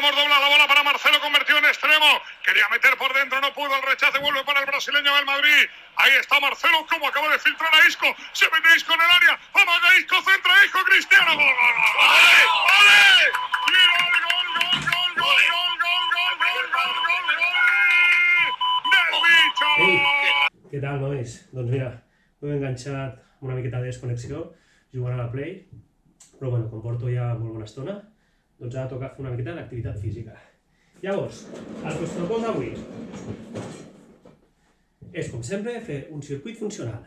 intentamos doblar la bola para Marcelo, convertido en extremo. Quería meter por dentro, no pudo. El rechace vuelve para el brasileño del Madrid. Ahí está Marcelo, como acaba de filtrar a Isco. Se mete Isco en el área. Amaga Isco, centra Isco, Cristiano. ¡Gol, gol, gol! ¡Ole! ¡Ole! ¡Y gol, gol, gol, gol, gol, gol, gol, gol, gol, gol, gol, gol! ¡Del bicho! Què tal, nois? Doncs mira, m'he enganxat una miqueta de desconnexió jugant a la Play, però bueno, com porto ja molt bona estona, doncs ara toca fer una miqueta d'activitat física. Llavors, el que us proposo avui és, com sempre, fer un circuit funcional.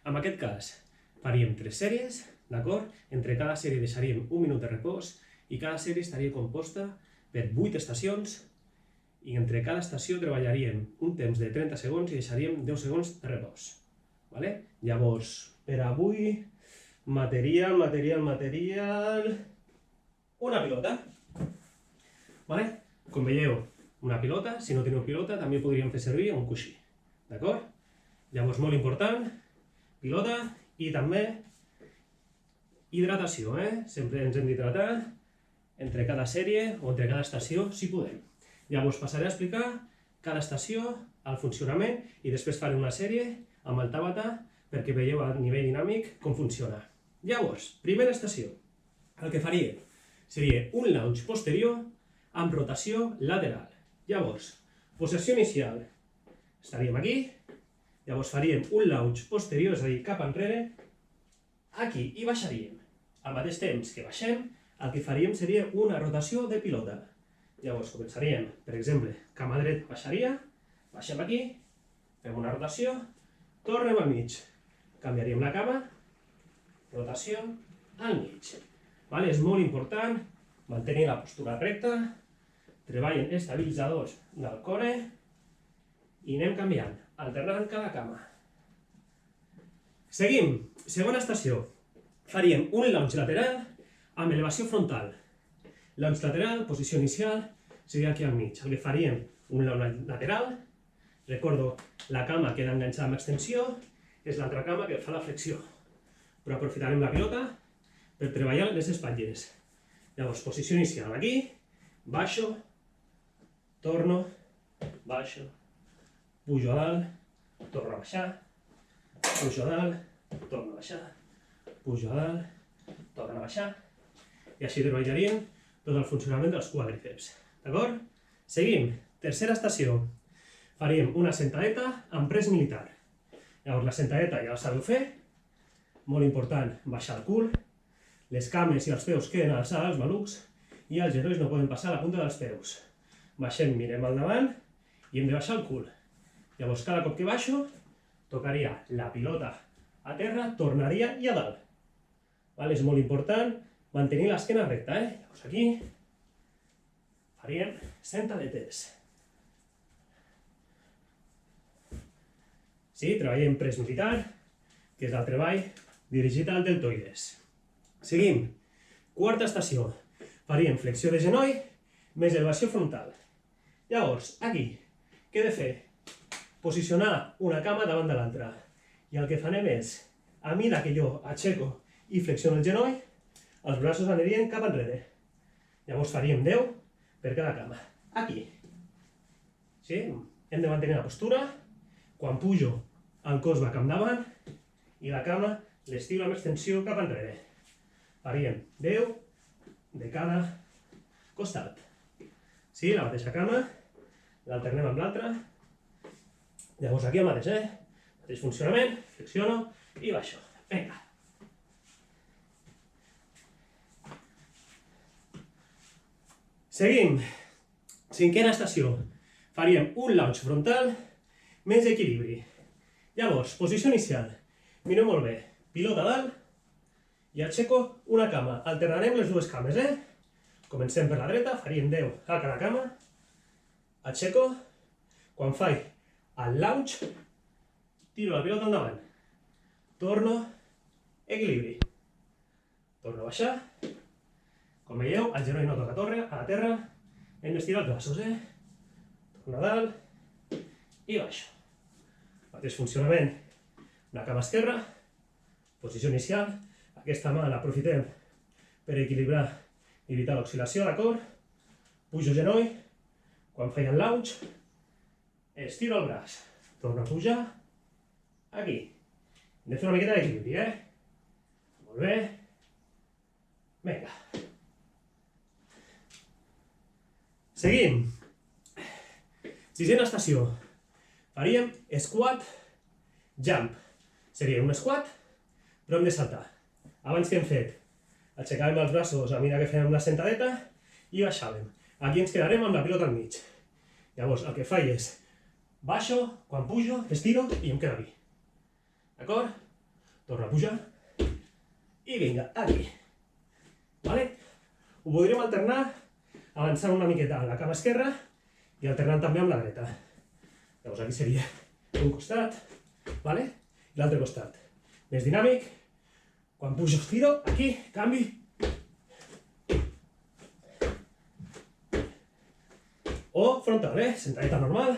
En aquest cas, faríem 3 sèries, d'acord? Entre cada sèrie deixaríem un minut de repòs i cada sèrie estaria composta per 8 estacions i entre cada estació treballaríem un temps de 30 segons i deixaríem 10 segons de repòs. Vale? Llavors, per avui, material... Una pilota. Vale? Com veieu, una pilota. Si no teniu pilota, també podríem fer servir un coixí. D'acord? Llavors, molt important, pilota i també hidratació. Sempre ens hem d'hidratar entre cada sèrie o entre cada estació, si podem. Llavors passaré a explicar cada estació, el funcionament, i després faré una sèrie amb el Tabata perquè veieu a nivell dinàmic com funciona. Llavors, primera estació. El que faria seria un launch posterior amb rotació lateral. Llavors, posició inicial. Estaríem aquí. Llavors faríem un launch posterior, és a dir, cap enrere. Aquí, i baixaríem. Al mateix temps que baixem, el que faríem seria una rotació de pilota. Llavors començaríem, per exemple, cama dret baixaria, baixem aquí, fem una rotació, tornem al mig. Canviaríem la cama, rotació al mig. És molt important mantenir la postura recta, treballen estabilitzadors del core i anem canviant, alternant cada cama. Seguim, segona estació. Faríem un launch lateral amb elevació frontal. Launch lateral, posició inicial, seria aquí al mig. El que faríem un launch lateral, recordo, la cama queda enganxada amb extensió, és l'altra cama que fa la flexió. Però aprofitarem la pilota per treballar les espatlles. Llavors, posició inicial aquí, baixo, torno, baixo, pujo a dalt, torno a baixar, pujo a dalt, torno a baixar, pujo a dalt, torno a baixar, i així treballaríem tot el funcionament dels quàdriceps. D'acord? Seguim. Tercera estació. Faríem una sentadeta amb pres militar. Llavors la sentadeta ja la sabeu fer. Molt important, baixar el cul. Les cames i els peus queden alçats als malucs i els genolls no poden passar a la punta dels peus. Baixem, mirem al davant i hem de baixar el cul. Llavors cada cop que baixo, tocaria la pilota a terra, tornaria i a dalt. És molt important mantenir l'esquena recta. Llavors aquí faríem sentadetes. Sí, treballem pres militar, que és el treball dirigit al deltoides. Seguim. Quarta estació. Faríem flexió de genoll més elevació frontal. Llavors, aquí, què he de fer? Posicionar una cama davant de l'altra. I el que farem és, a mesura que jo aixeco i flexiono el genoll, els braços anirien cap enrere. Llavors faríem 10 per cada cama. Aquí. Sí? Hem de mantenir la postura. Quan pujo, el cos va cap endavant i la cama l'estiro amb extensió cap enrere. Faríem 10 de cada costat. Sí? La mateixa cama, l'alternem amb l'altra. Llavors aquí el mateix, mateix funcionament, flexiono i baixo. Vinga. Seguim. Cinquena estació. Faríem un launch frontal més equilibri. Llavors, posició inicial. Mireu molt bé. Pilota a dalt i aixeco una cama. Alternarem les dues cames, Comencem per la dreta, faríem 10 a cada cama. Aixeco. Quan faig el launch, tiro la pilota endavant. Torno, equilibri. Torno a baixar. Com veieu, el genoll no toca a la terra, hem d'estirar els braços, Torno a dalt i baixo. Mateix funcionament, la cama esquerra, posició inicial, aquesta mà l'aprofitem per equilibrar i evitar l'oscil·lació, d'acord? pujo genoll, quan faig el launch, estiro el braç, torno a pujar, aquí. Hem de fer una miqueta d'equilibri, Molt bé. Vinga. Seguim. Sisena estació. Faríem squat, jump. Seria un squat, però hem de saltar. Abans que hem fet, aixecàvem els braços a mesura que fèiem la sentadeta i baixàvem. Aquí ens quedarem amb la pilota al mig. Llavors, el que faig és baixo, quan pujo, estiro i em quedo aquí. D'acord? Torno a pujar i vinga, aquí. Vale? Ho podríem alternar avançant una miqueta a la cama esquerra i alternant també amb la dreta. Llavors aquí seria un costat, vale? I l'altre costat. Més dinàmic. Quan pujo estiro, aquí, canvi. O frontal, sentadeta normal.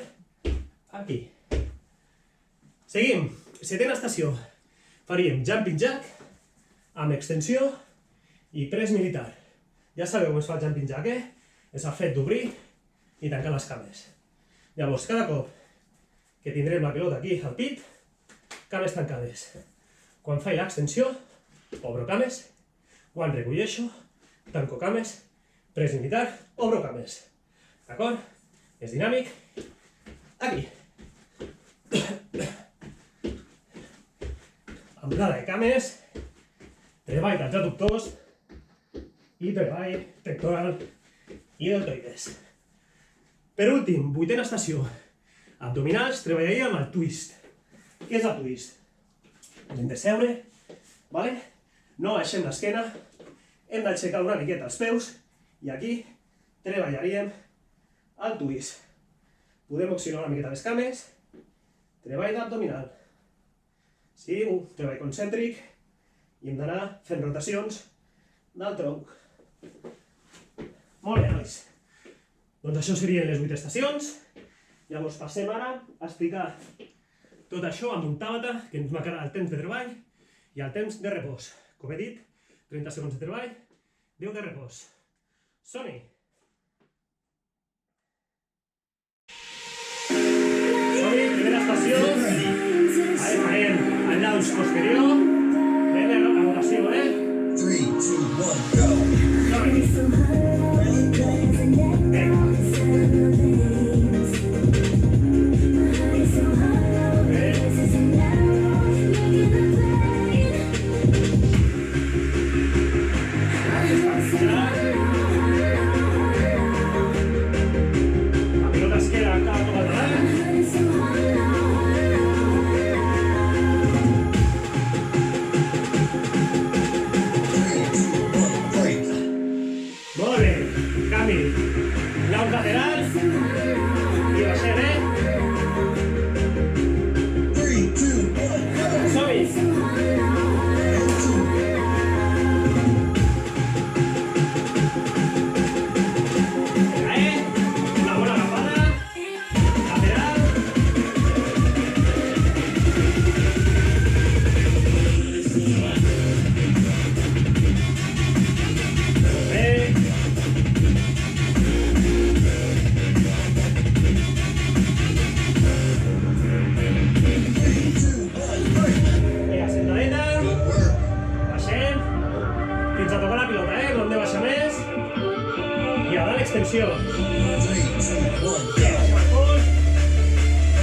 Aquí. Seguim. Setena estació. Faríem jumping jack amb extensió i press militar. Ja sabeu com es fa el jumping jack, És el fet d'obrir i tancar les cames. Llavors, cada cop que tindrem la pilota aquí al pit, cames tancades. Quan faig l'extensió, obro cames. Quan recolleixo, tanco cames. Press militar, obro cames. D'acord? És dinàmic. Aquí. Amplada de cames. Treball dels adductors i treball pectoral i deltoides. Per últim, vuitena estació. Abdominals, treballaria amb el twist. Què és el twist? Hem de seure, vale? No baixem l'esquena, hem d'aixecar una miqueta els peus i aquí treballaríem el twist. Podem oxinar una miqueta les cames, treball d'abdominal. Sí, un treball concèntric i hem d'anar fent rotacions del tronc. Molt bé, nois. Doncs això serien les 8 estacions. Llavors passem ara a explicar tot això amb un tàbata que ens marcarà el temps de treball i el temps de repòs. Com he dit, 30 segons de treball, 10 de repòs. Som-hi! Som-hi, primera estació. Ara farem el launch posterior. Anem a rotació, 3, 2, 1, go! Som-hi! La pilota es queda acá com el davant. Molt bé, canvi. Laut lateral. I baixem, 3, 2, 1, go! Som-hi! Una bona agafada. Lateral. Bé. Vinga, sentadeta. Baixem. Fins a tocar la pilota, No hem de baixar més. I ara l'extensió. 3, 2, 1, go! Baixem el cul.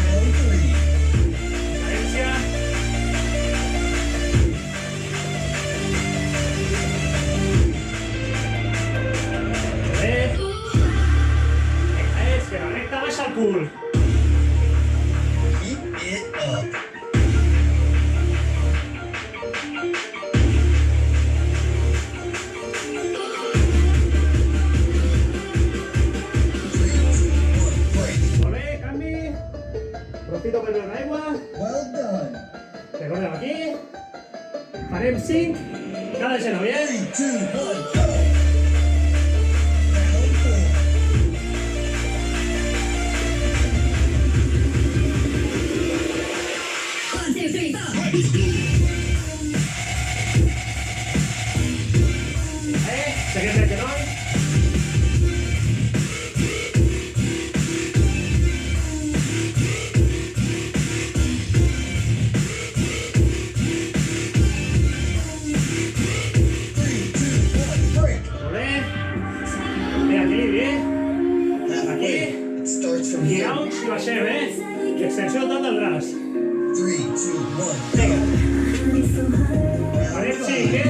Round 3. Cadència. Bé. Esquerra, recta, baixa el cul. Keep it up. Molt bé, canvi. Aprofito per beure aigua. Well done. Recordem aquí. Farem 5. Cada genoll, 3, 2, 1, go! Round 4. Seguim el genoll. i baixem, I extensió tot del braç. 3, 2, 1, Vinga. go. Farem 5,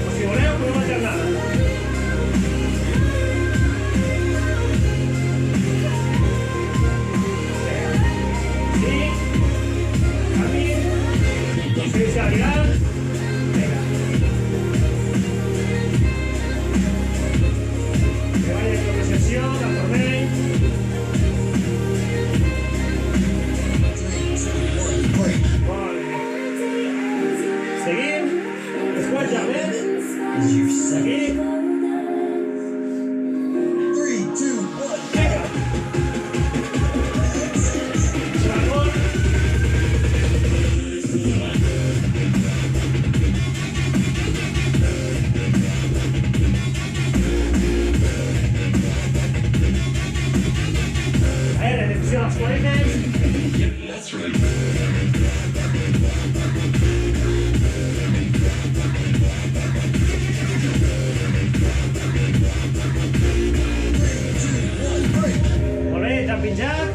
O si voleu, podem alternar. Sí. Canvi. Posició inicial. Vinga. Treballa en progressió, cap vermell. 3, 2, 1, break. Molt bé. Seguim. Squat jump, Is your second. Seguim. 3, 2, 1, Vinga. Segon. Repetició dels 40. break. Molt bé, jumping jack.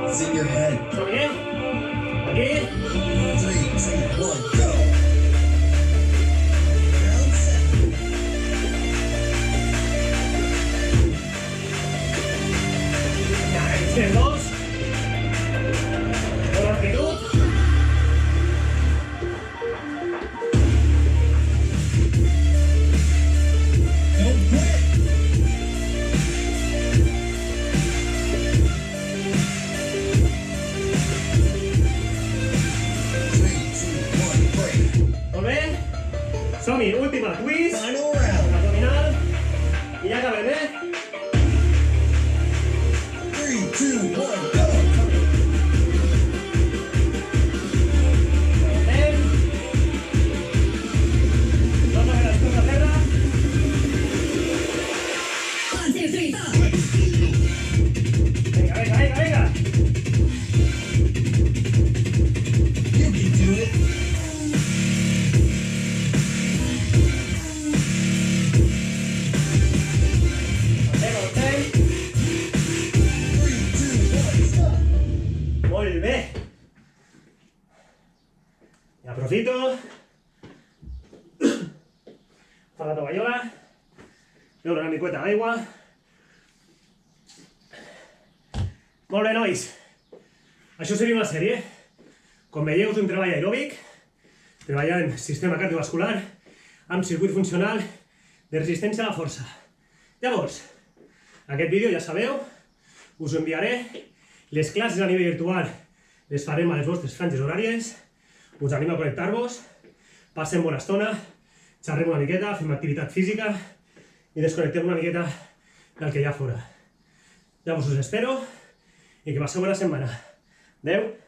It's in your head. Som-hi. Aquí. 3, 2, 1, go. Round 7. Ja, fem dos. Bona actitud. Don't quit. Molt bé. Som-hi, última, twist. Final round. Abdominal. I ja acabem, 3, 2, 1, go. Anem. Torna a fer les coses a terra. 1, 2, 3, 4. Vinga, vinga, vinga, vinga. You can do it. Anem. 3, 2, 1, stop. Molt bé. I aprofito. Fa la tovallola. Beure una miqueta d'aigua. Molt bé, nois. Això seria una sèrie. Com veieu, és un treball aeròbic, treballant sistema cardiovascular amb circuit funcional de resistència a la força. Llavors, aquest vídeo ja sabeu, us ho enviaré. Les classes a nivell virtual les farem a les vostres franges horàries. Us animo a connectar-vos, passem bona estona, xerrem una miqueta, fem activitat física i desconnectem una miqueta del que hi ha fora. Llavors us espero i que passeu bona setmana. Adeu!